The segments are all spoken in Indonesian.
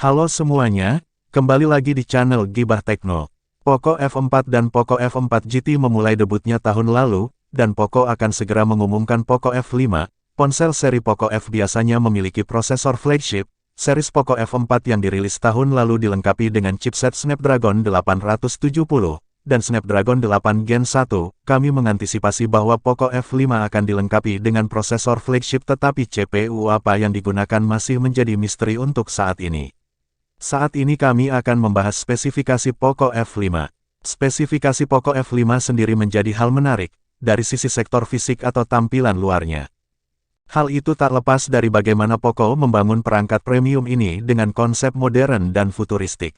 Halo semuanya, kembali lagi di channel Gibah Tekno. Poco F4 dan Poco F4 GT memulai debutnya tahun lalu, dan Poco akan segera mengumumkan Poco F5. Ponsel seri Poco F biasanya memiliki prosesor flagship. Series Poco F4 yang dirilis tahun lalu dilengkapi dengan chipset Snapdragon 870 dan Snapdragon 8 Gen 1. Kami mengantisipasi bahwa Poco F5 akan dilengkapi dengan prosesor flagship, tetapi CPU apa yang digunakan masih menjadi misteri untuk saat ini. Saat ini kami akan membahas spesifikasi Poco F5. Spesifikasi Poco F5 sendiri menjadi hal menarik, dari sisi sektor fisik atau tampilan luarnya. Hal itu tak lepas dari bagaimana Poco membangun perangkat premium ini dengan konsep modern dan futuristik.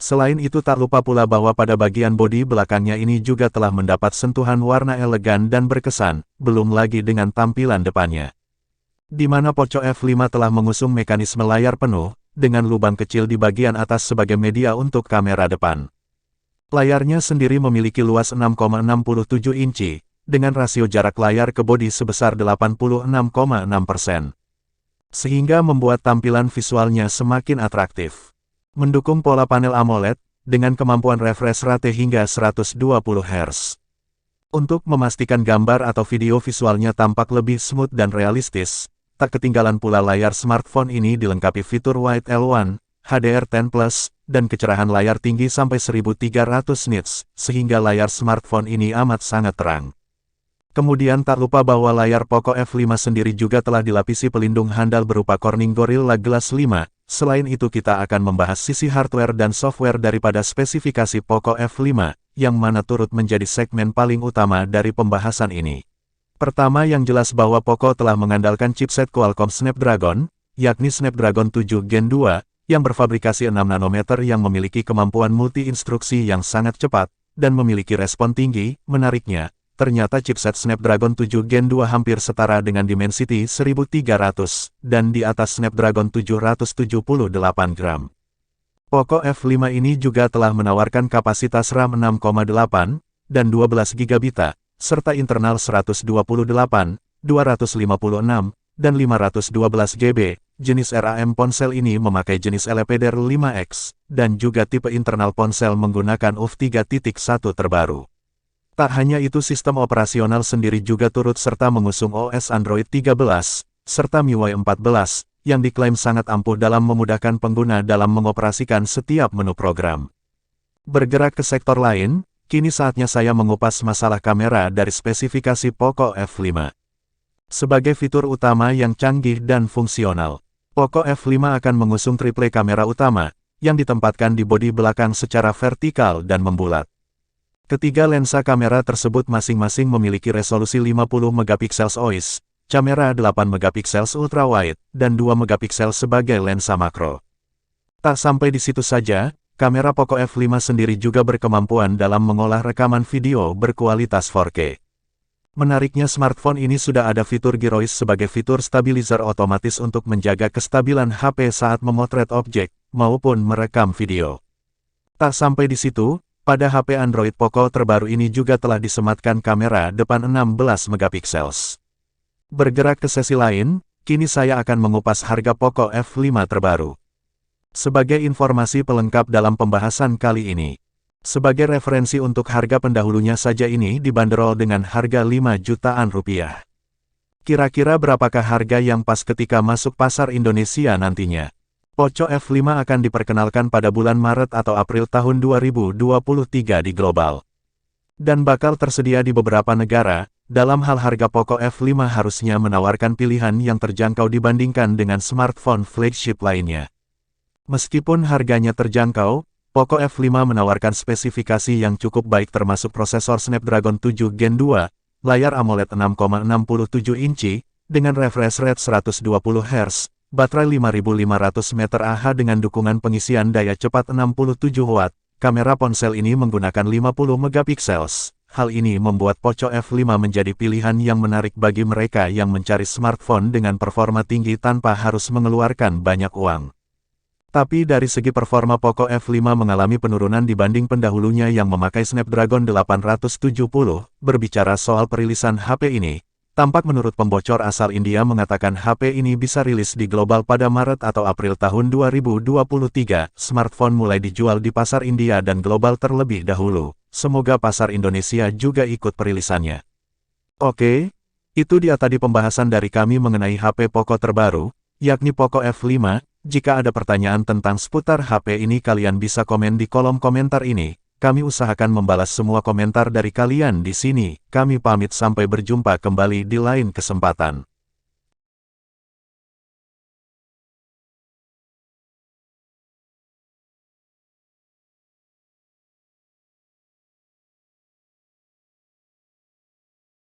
Selain itu tak lupa pula bahwa pada bagian bodi belakangnya ini juga telah mendapat sentuhan warna elegan dan berkesan, belum lagi dengan tampilan depannya, di mana Poco F5 telah mengusung mekanisme layar penuh, dengan lubang kecil di bagian atas sebagai media untuk kamera depan. Layarnya sendiri memiliki luas 6,67 inci, dengan rasio jarak layar ke bodi sebesar 86,6%. Sehingga membuat tampilan visualnya semakin atraktif. Mendukung pola panel AMOLED, dengan kemampuan refresh rate hingga 120 Hz. Untuk memastikan gambar atau video visualnya tampak lebih smooth dan realistis, tak ketinggalan pula layar smartphone ini dilengkapi fitur Wide L1, HDR10+, dan kecerahan layar tinggi sampai 1300 nits, sehingga layar smartphone ini amat sangat terang. Kemudian tak lupa bahwa layar Poco F5 sendiri juga telah dilapisi pelindung handal berupa Corning Gorilla Glass 5. Selain itu kita akan membahas sisi hardware dan software daripada spesifikasi Poco F5, yang mana turut menjadi segmen paling utama dari pembahasan ini. Pertama yang jelas bahwa Poco telah mengandalkan chipset Qualcomm Snapdragon, yakni Snapdragon 7 Gen 2, yang berfabrikasi 6 nanometer yang memiliki kemampuan multi-instruksi yang sangat cepat, dan memiliki respon tinggi. Menariknya, ternyata chipset Snapdragon 7 Gen 2 hampir setara dengan Dimensity 1300, dan di atas Snapdragon 778 gram. Poco F5 ini juga telah menawarkan kapasitas RAM 6,8, dan 12 GB, serta internal 128, 256, dan 512 GB. Jenis RAM ponsel ini memakai jenis LPDDR5X, dan juga tipe internal ponsel menggunakan UF 3.1 terbaru. Tak hanya itu, sistem operasional sendiri juga turut serta mengusung OS Android 13, serta MIUI 14, yang diklaim sangat ampuh dalam memudahkan pengguna dalam mengoperasikan setiap menu program. Bergerak ke sektor lain, kini saatnya saya mengupas masalah kamera dari spesifikasi Poco F5. Sebagai fitur utama yang canggih dan fungsional, Poco F5 akan mengusung triple kamera utama, yang ditempatkan di bodi belakang secara vertikal dan membulat. Ketiga lensa kamera tersebut masing-masing memiliki resolusi 50 megapiksel OIS, kamera 8 megapiksel ultrawide, dan 2 megapiksel sebagai lensa makro. Tak sampai di situ saja, kamera Poco F5 sendiri juga berkemampuan dalam mengolah rekaman video berkualitas 4K. Menariknya, smartphone ini sudah ada fitur gyrois sebagai fitur stabilizer otomatis untuk menjaga kestabilan HP saat memotret objek, maupun merekam video. Tak sampai di situ, pada HP Android Poco terbaru ini juga telah disematkan kamera depan 16 megapiksel. Bergerak ke sesi lain, kini saya akan mengupas harga Poco F5 terbaru. Sebagai informasi pelengkap dalam pembahasan kali ini, sebagai referensi untuk harga pendahulunya saja ini dibanderol dengan harga 5 jutaan rupiah. Kira-kira berapakah harga yang pas ketika masuk pasar Indonesia nantinya? Poco F5 akan diperkenalkan pada bulan Maret atau April tahun 2023 di global, dan bakal tersedia di beberapa negara. Dalam hal harga, Poco F5 harusnya menawarkan pilihan yang terjangkau dibandingkan dengan smartphone flagship lainnya. Meskipun harganya terjangkau, Poco F5 menawarkan spesifikasi yang cukup baik termasuk prosesor Snapdragon 7 Gen 2, layar AMOLED 6,67 inci, dengan refresh rate 120 Hz, baterai 5500 mAh dengan dukungan pengisian daya cepat 67 Watt, kamera ponsel ini menggunakan 50 megapiksel. Hal ini membuat Poco F5 menjadi pilihan yang menarik bagi mereka yang mencari smartphone dengan performa tinggi tanpa harus mengeluarkan banyak uang. Tapi dari segi performa, Poco F5 mengalami penurunan dibanding pendahulunya yang memakai Snapdragon 870. Berbicara soal perilisan HP ini, Tampak menurut pembocor asal India mengatakan HP ini bisa rilis di global pada Maret atau April tahun 2023. Smartphone mulai dijual di pasar India dan global terlebih dahulu. Semoga pasar Indonesia juga ikut perilisannya. Oke, itu dia tadi pembahasan dari kami mengenai HP Poco terbaru, yakni Poco F5. Jika ada pertanyaan tentang seputar HP ini kalian bisa komen di kolom komentar ini. Kami usahakan membalas semua komentar dari kalian di sini. Kami pamit sampai berjumpa kembali di lain kesempatan.